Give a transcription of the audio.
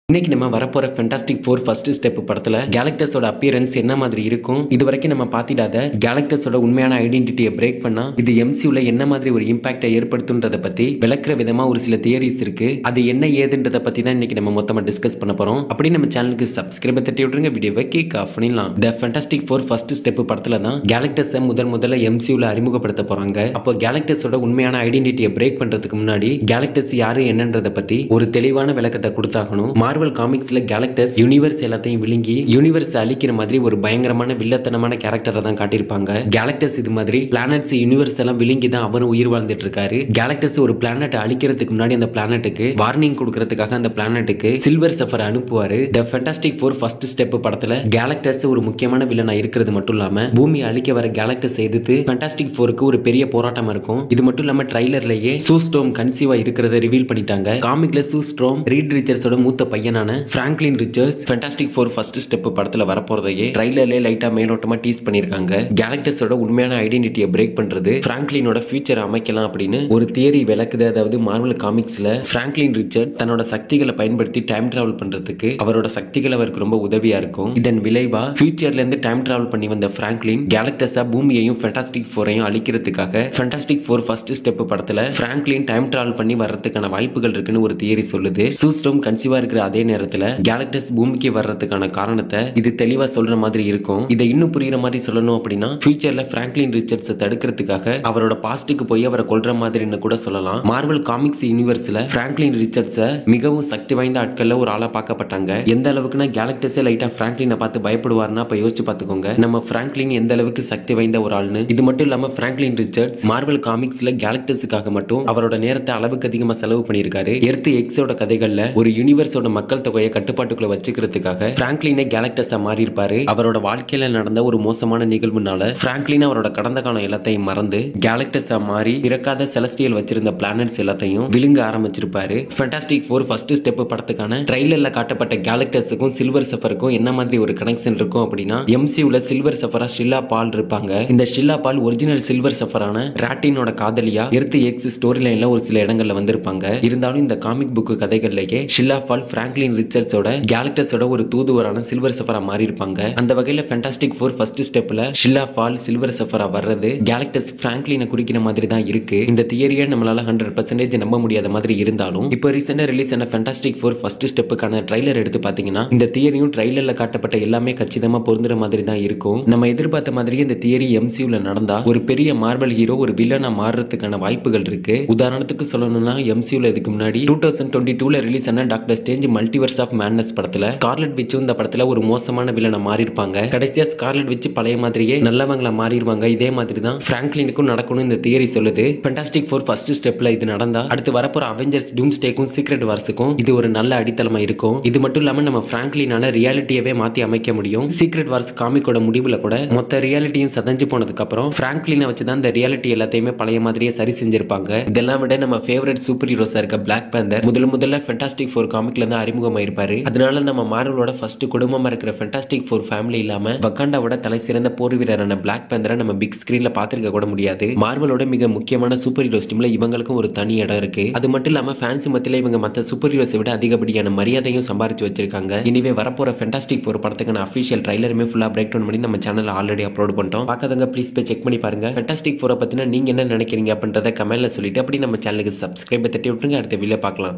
இன்னைக்கு நம்ம வரப்போற ஃபேண்டாஸ்டிக் ஃபோர் ஃபர்ஸ்ட் ஸ்டெப் படத்துல கேலக்டஸோட அப்பியரன்ஸ் என்ன மாதிரி இருக்கும், இது வரைக்கும் நம்ம பாத்திடாத கேலக்டஸோட உண்மையான ஐடென்டிட்டியை பிரேக் பண்ணா இது எம்சியூல என்ன மாதிரி ஒரு இம்பாக்டை ஏற்படுத்தும்ன்றத பத்தி விளக்குற விதமா ஒரு சில தியரிஸ் இருக்கு. அது என்ன ஏதுன்றத பத்தி தான் இன்னைக்கு நம்ம மொத்தமா டிஸ்கஸ் பண்ண போறோம். அப்படி நம்ம சேனலுக்கு சப்ஸ்கிரைப் தட்டி விட்டுருங்க, வீடியோவை கிக் ஆஃப் பண்ணிடலாம். தி ஃபேண்டாஸ்டிக் ஃபோர் ஃபர்ஸ்ட் ஸ்டெப் படத்துல தான் கேலக்டஸை முதல்ல எம்சியூல அறிமுகப்படுத்த போறாங்க. அப்போ கேலக்டஸோட உண்மையான ஐடென்டிட்டியை பிரேக் பண்றதுக்கு முன்னாடி கேலக்டஸ் யாரு என்னன்றத பத்தி ஒரு தெளிவான விளக்கத்தை கொடுத்தாகணும். மார்வல் காமிக்ஸ்ல கேலக்டஸ் யூனிவர்ஸ் எல்லாத்தையும் விழுங்கி யூனிவர்ஸ் அழிக்கிற மாதிரி ஒரு பயங்கரமான வில்லத்தனமான கேரக்டரை தான் காட்டியிருப்பாங்க. கேலக்டஸ் இது மாதிரி பிளானட்ஸ் யூனிவர்ஸ் எல்லாம் விழுங்கி தான் அவரும் உயிர் வாழ்ந்துட்டு இருக்காரு. கேலக்டஸ் ஒரு பிளானட் அழிக்கிறதுக்கு முன்னாடி அந்த பிளானட்டுக்கு வார்னிங் கொடுக்கறதுக்காக அந்த பிளானட்டுக்கு சில்வர் சஃபர் அனுப்புவாரு. தி ஃபேண்டாஸ்டிக் ஃபோர் ஃபர்ஸ்ட் ஸ்டெப் படத்துல கேலக்டஸ் ஒரு முக்கியமான வில்லனா இருக்கிறது மட்டும் இல்லாம பூமி அழிக்க வர கேலக்டஸ் எதிர்த்து ஃபேண்டாஸ்டிக் ஃபோருக்கு ஒரு பெரிய போராட்டம் இருக்கும். இது மட்டும் இல்லாம ட்ரைலர்லயே சூ ஸ்டோம் கன்சீவா இருக்கிறத ரிவீல் பண்ணிட்டாங்க. காமிக்ல சூ ஸ்டோம் ரீட் ரிச்சர்ஸோட மூத்த பையனான Franklin Richards Fantastic Four First step படத்துல வரப்போறதையே ட்ரைலர்ல லைட்டா மேலோட்டமா டீஸ் பண்ணிருக்காங்க. கேலக்டஸோட உண்மையான ஐடென்டிட்டியை பிரேக் பண்றது பிராங்க்லினோட ஃபியூச்சர் அமைக்கலாம் அப்படின்னு ஒரு தியரி விளக்குது. அதாவது மார்வல் காமிக்ஸ்ல பிராங்க்லின் ரிச்சர்ட்ஸ் தன்னோட சக்திகளை பயன்படுத்தி டைம் டிராவல் பண்றதுக்கு அவரோட சக்திகள் அவருக்கு ரொம்ப உதவியா இருக்கும். இதன் விளைவா ஃபியூச்சர்ல இருந்து டைம் டிராவல் பண்ணி வந்த பிராங்க்லின் கேலக்டஸா பூமியையும் ஃபேண்டாஸ்டிக் ஃபோரையும் அழிக்கிறதுக்காக ஃபேண்டாஸ்டிக் ஃபோர் ஃபர்ஸ்ட் ஸ்டெப் படத்துல பிராங்க்லின் டைம் டிராவல் பண்ணி வர்றதுக்கான வாய்ப்புகள் இருக்குன்னு ஒரு தியரி சொல்லுது. சூஸ்டோம் கன்சீவா இருக்கிற அதே நேரத்துல கேலக்டஸ் பூமிக்கு வர்றதுக்கான காரணத்தை இது தெளிவா சொல்ற மாதிரி இருக்கும். இதை இன்னும் புரியுற மாதிரி சொல்லணும் அப்படின்னா ஃபியூச்சர்ல பிராங்க்லின் ரிச்சர்ட்ஸ் தடுக்கிறதுக்காக அவரோட பாஸ்டுக்கு போய் அவரை கொல்ற மாதிரின்னு கூட சொல்லலாம். மார்வல் காமிக்ஸ் யூனிவர்ஸ்ல பிராங்க்லின் ரிச்சர்ட்ஸ் மிகவும் சக்தி வாய்ந்த ஆட்கள்ல ஒரு ஆளா பார்க்கப்பட்டாங்க. எந்த அளவுக்குன்னா கேலக்டஸே லைட்டா பிராங்க்லினை பார்த்து பயப்படுவார்னா அப்ப யோசிச்சு பார்த்துக்கோங்க நம்ம பிராங்க்லின் எந்த அளவுக்கு சக்தி வாய்ந்த ஒரு ஆள்னு. இது மட்டும் இல்லாம பிராங்க்லின் ரிச்சர்ட்ஸ் மார்வல் காமிக்ஸ்ல கேலக்டஸுக்காக மட்டும் அவரோட நேரத்தை அளவுக்கு அதிகமா செலவு பண்ணியிருக்காரு. எர்த் எக்ஸோட கதைகள்ல ஒரு யூனிவர்ஸோட மக்கள் தொகையை கட்டுப்பாட்டுக்குள்ள வச்சுக்கிறதுக்காக பிராங்க்லினே கேலக்டஸா மாறி இருப்பாரு. அவரோட வாழ்க்கையில நடந்த ஒரு மோசமான நிகழ்வுனால பிராங்க்லின் அவரோட கடந்த காலம் எல்லாத்தையும் மறந்து கேலக்டஸா மாறி பிறக்காத செலஸ்டியல் வச்சிருந்த பிளானட்ஸ் எல்லாத்தையும் விழுங்க ஆரம்பிச்சிருப்பாரு. ஃபேண்டாஸ்டிக் ஃபோர் ஃபர்ஸ்ட் ஸ்டெப் படத்துக்கான ட்ரைலர்ல காட்டப்பட்ட கேலக்டஸுக்கும் சில்வர் சஃபருக்கும் என்ன மாதிரி ஒரு கனெக்ஷன் இருக்கும் அப்படின்னா எம்சியூல சில்வர் சஃபரா ஷில்லா பால் இருப்பாங்க. இந்த ஷில்லா பால் ஒரிஜினல் சில்வர் சஃபரான ராட்டினோட காதலியா எர்த் எக்ஸ் ஸ்டோரி லைன்ல ஒரு சில இடங்கள்ல வந்திருப்பாங்க. இருந்தாலும் இந்த காமிக் புக் கதைகள்லயே ஷில்லா பால் பிராங்க்லின் ரிச்சர்ட்ஸோட கேலக்டஸோட ஒரு தூதுவரான சில்வர் சஃபரா மாறி இருப்பாங்க. அந்த வகையில ஃபேண்டாஸ்டிக் ஃபோர் ஃபர்ஸ்ட் ஸ்டெப்ல ஷில்லா பால் சில்வர் சஃபரா வர்றது கேலக்டஸ் பிராங்க்லினை குறிக்கிற மாதிரி தான் இருக்கு. இந்த தியரியை நம்மளால 100% நம்ப முடியாத மாதிரி இருந்தாலும் இப்போ ரீசெண்டா ரிலீஸ் ஆன ஃபேண்டாஸ்டிக் ஃபோர் ஃபர்ஸ்ட் ஸ்டெப்புக்கான ட்ரைலர் எடுத்து பாத்தீங்கன்னா இந்த தியரியும் ட்ரைலர்ல காட்டப்பட்ட எல்லாமே கச்சிதமா பொருந்துற மாதிரி தான் இருக்கும். நம்ம எதிர்பார்த்த மாதிரியே இந்த தியரி எம்சியூல நடந்தா ஒரு பெரிய மார்வல் ஹீரோ ஒரு வில்லனா மாறுறதுக்கான வாய்ப்புகள் இருக்கு. உதாரணத்துக்கு சொல்லணும்னா எம்சியூல இதுக்கு முன்னாடி 2022ல ரிலீஸ் ஆன Doctor Strange Multiverse of Madness படத்துல ஸ்கார்லெட் விட்ச் இந்த படத்துல ஒரு மோசமான வில்லனா மாறி இருப்பாங்க. கடைசியா ஸ்கார்லெட் விட்ச் பழைய மாதிரியே நல்லவங்களா மாறிடுவாங்க. இதே மாதிரி தான் பிராங்க்லினுக்கும் நடக்கணும் இந்த தியரி சொல்லுது. ஃபேண்டாஸ்டிக் ஃபோர் ஃபர்ஸ்ட் ஸ்டெப்ல இது நடந்தா அடுத்து வரப்போற அவெஞ்சர்ஸ் டூம்ஸ்டேக்கும் சீக்ரெட் வார்ஸுக்கும் இது ஒரு நல்ல அடித்தளமா இருக்கும். இது மட்டும் இல்லாம நம்ம பிராங்க்லினால ரியாலிட்டியவே மாத்தி அமைக்க முடியும். சீக்ரெட் வார்ஸ் காமிக்கோட முடிவுல கூட மொத்த ரியாலிட்டியும் சதஞ்சு போனதுக்கு அப்புறம் பிராங்க்லினை வச்சுதான் இந்த ரியாலிட்டி எல்லாத்தையுமே பழைய மாதிரியே சரி செஞ்சிருப்பாங்க. இதெல்லாம் விட நம்ம ஃபேவரட் சூப்பர் ஹீரோஸா இருக்க பிளாக் பேந்தர் முதல்ல ஃபேண்டாஸ்டிக் ஃபோர் காமிக்ல இருந்து அறிமுகமாயிருப்பாரு. அதனால நம்ம மார்வலோட ஃபர்ஸ்ட் குடும்பமா இருக்கிற ஃபேண்டாஸ்டிக் ஃபோர் ஃபேமிலி இல்லாம வக்காண்டாவோட தலை சிறந்த போர் வீரரான பிளாக் பேந்தரை நம்ம பிக் ஸ்கிரீன்ல பாத்திருக்க கூட முடியாது. மார்வலோட மிக முக்கியமான சூப்பர் ஹீரோஸ் டீம்ல இவங்களுக்கும் ஒரு தனி இடம் இருக்கு. அது மட்டும் இல்லாம ஃபேன்ஸ் மத்தியில இவங்க மத்த சூப்பர் ஹீரோஸை விட அதிகப்படியான மரியாதையும் சம்பாரிச்சு வச்சிருக்காங்க. இனிவே வரப்போற ஃபேண்டாஸ்டிக் ஃபோர் படத்துக்கான அஃபிஷியல் ட்ரைலருமே ஃபுல்லா பிரேக் டவுன் பண்ணி நம்ம சேனல்ல ஆல்ரெடி அப்லோட் பண்ணிட்டோம். பார்க்காதவங்க ப்ளீஸ் போய் செக் பண்ணி பாருங்க. ஃபேண்டாஸ்டிக் ஃபோரை பத்தின நீங்க என்ன நினைக்கிறீங்க அப்படின்றத கமெண்ட்ல சொல்லிட்டு அப்படி நம்ம சேனலுக்கு சப்ஸ்கிரைப் தட்டி விட்டுருங்க. அடுத்த வீடியோல பார்க்கலாம்.